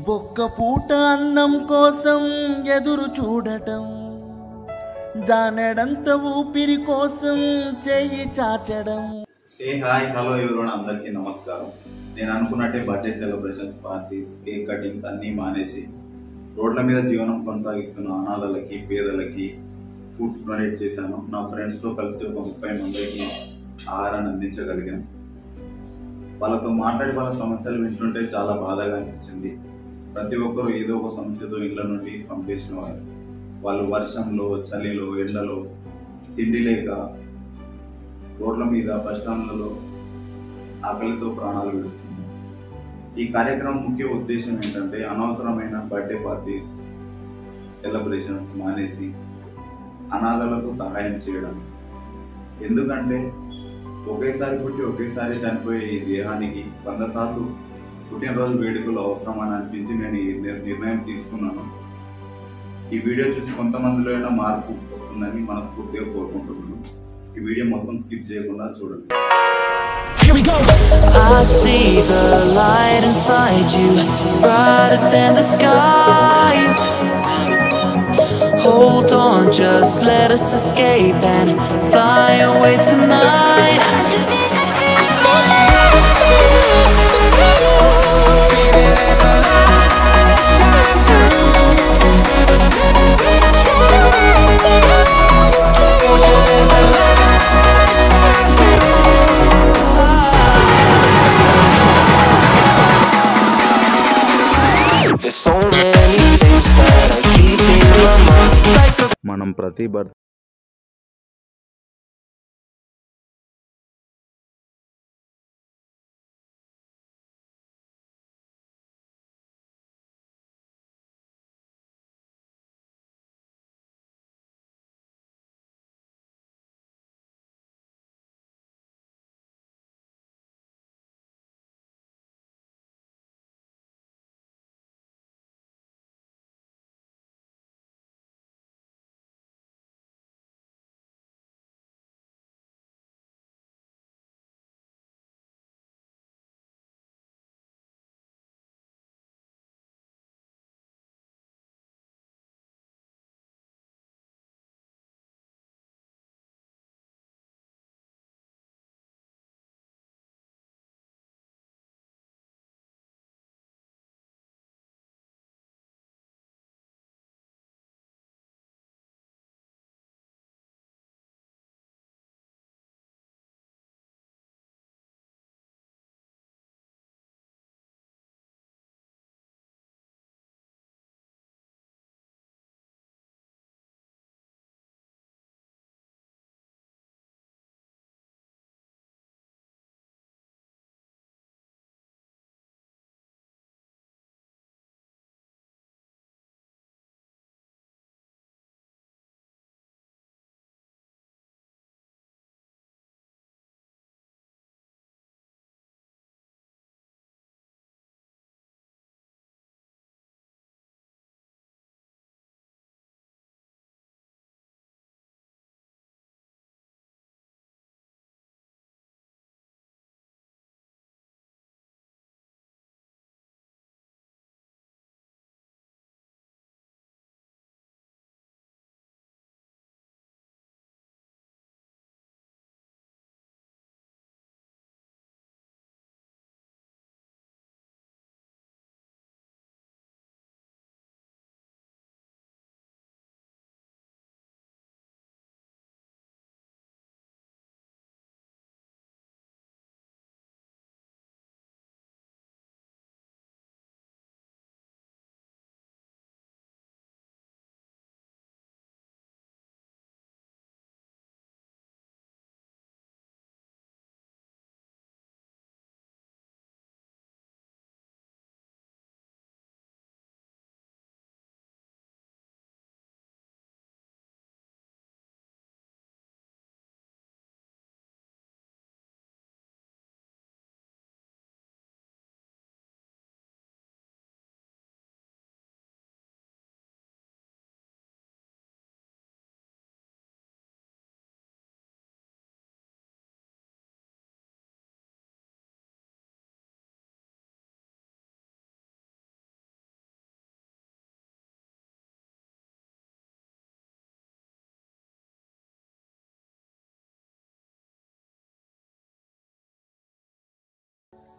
ఒక్క పూట అన్నం కోసం ఎదురు చూడటం, జానెడంత ఊపిరి కోసం చెయ్యి చాచడం. హాయ్ హలో ఎవరోనా అందరికీ నమస్కారం. నేను అనుకున్నట్టే birthday celebrations, parties, cake cuttings అన్నీ మానేసి రోడ్ల మీద జీవనం కొనసాగిస్తున్న అనాథలకి, పేదలకి ఫుడ్ డొనేట్ చేశాను. నా ఫ్రెండ్స్తో కలిసి ఒక 30 మందికి ఆహారాన్ని అందించగలిగాను. వాళ్ళతో మాట్లాడి వాళ్ళ సమస్యలు వింటుంటే చాలా బాధగా అనిపించింది. ప్రతి ఒక్కరూ ఏదో ఒక సమస్యతో ఇళ్ల నుండి పంపేసిన వారు. వాళ్ళు వర్షంలో, చలిలో, ఎండలో, తిండి లేక రోడ్ల మీద, బస్టాండ్లలో ఆకలితో ప్రాణాలు విడుస్తున్నారు. ఈ కార్యక్రమం ముఖ్య ఉద్దేశం ఏంటంటే అనవసరమైన బర్త్డే పార్టీస్, సెలబ్రేషన్స్ మానేసి అనాథలకు సహాయం చేయడం. ఎందుకంటే ఒకేసారి పుట్టి ఒకేసారి చనిపోయే ఈ దేహానికి 100 సార్లు పుట్టినరోజు వేడుకలు అవసరం అని అనిపించి నేను ఈ నిర్ణయం తీసుకున్నాను. ఈ వీడియో చూసి కొంతమందిలో అయినా మార్పు వస్తుందని మనస్ఫూర్తిగా కోరుకుంటున్నాను. ఈ వీడియో మొత్తం స్కిప్ చేయకుండా చూడండి. I see the light inside you, brighter than the skies. Hold on, just let us escape and fly away tonight. There's so many things that I keep in my mind. మనం ప్రతి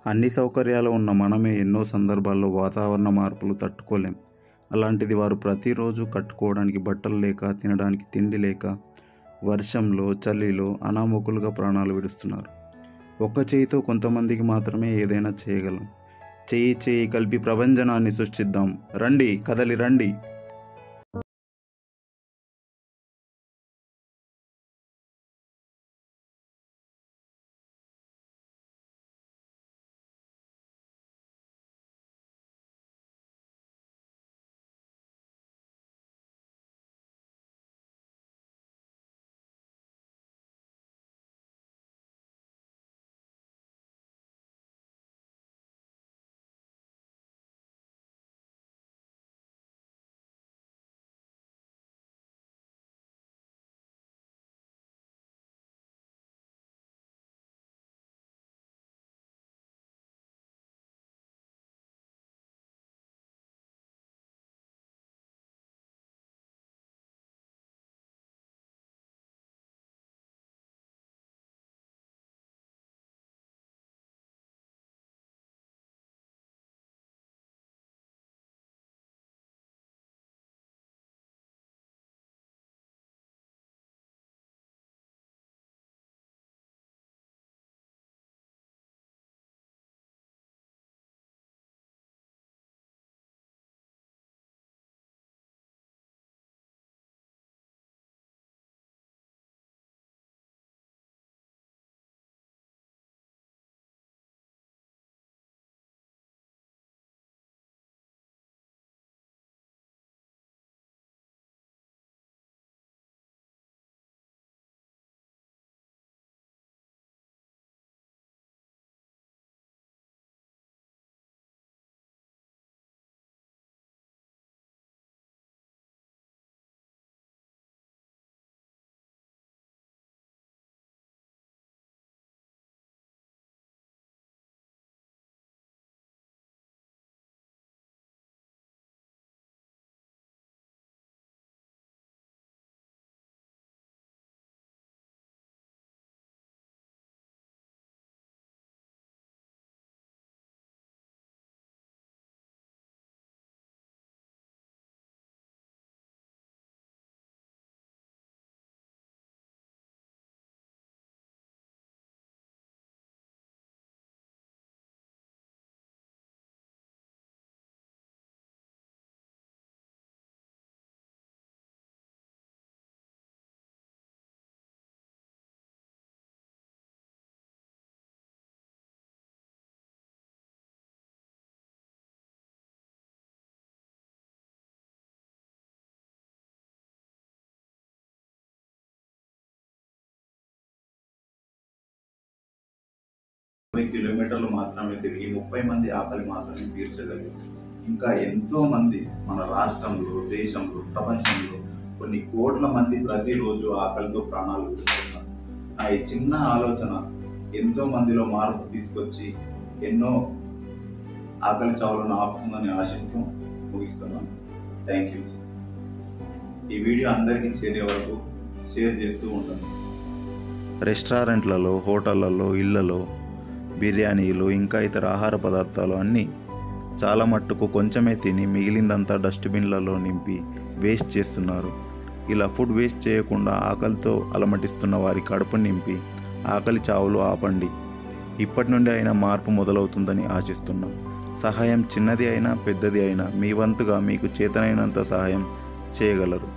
అన్ని సౌకర్యాలు ఉన్న మనమే ఎన్నో సందర్భాల్లో వాతావరణ మార్పులు తట్టుకోలేం. అలాంటిది వారు ప్రతిరోజు కట్టుకోవడానికి బట్టలు లేక, తినడానికి తిండి లేక, వర్షంలో చలిలో అనామకులుగా ప్రాణాలు విడుస్తున్నారు. ఒక్క చేయితో కొంతమందికి మాత్రమే ఏదైనా చేయగలం. చేయి చేయి కలిపి ప్రపంచనాన్ని సృష్టిద్దాం. రండి, కదలి రండి. కిలోమీటర్లు మాత్రమే తిరిగి 30 మంది ఆకలి మాత్రమే తీర్చగలిగారు. ఇంకా ఎంతో మంది మన రాష్ట్రంలో, దేశంలో, ప్రపంచంలో కొన్ని కోట్ల మంది ప్రతిరోజు ఆకలితో ప్రాణాలు విడుస్తున్నారు. నా ఈ చిన్న ఆలోచన ఎంతో మందిలో మార్పు తీసుకొచ్చి ఎన్నో ఆకలి చావులను ఆపుతుందని ఆశిస్తూ ముగిస్తున్నాను. Thank you. ఈ వీడియో అందరికీ చేరే వరకు షేర్ చేస్తూ ఉంటాను. రెస్టారెంట్లలో, హోటళ్లలో, ఇళ్లలో బిర్యానీలు ఇంకా ఇతర ఆహార పదార్థాలు అన్నీ చాలా మట్టుకు కొంచెమే తిని మిగిలిందంతా డస్ట్బిన్లలో నింపి వేస్ట్ చేస్తున్నారు. ఇలా ఫుడ్ వేస్ట్ చేయకుండా ఆకలితో అలమటిస్తున్న వారి కడుపు నింపి ఆకలి చావులు ఆపండి. ఇప్పటి నుండి అయినా మార్పు మొదలవుతుందని ఆశిస్తున్నాం. సహాయం చిన్నది అయినా పెద్దది అయినా మీ వంతుగా మీకు చేతనైనంత సహాయం చేయగలరు.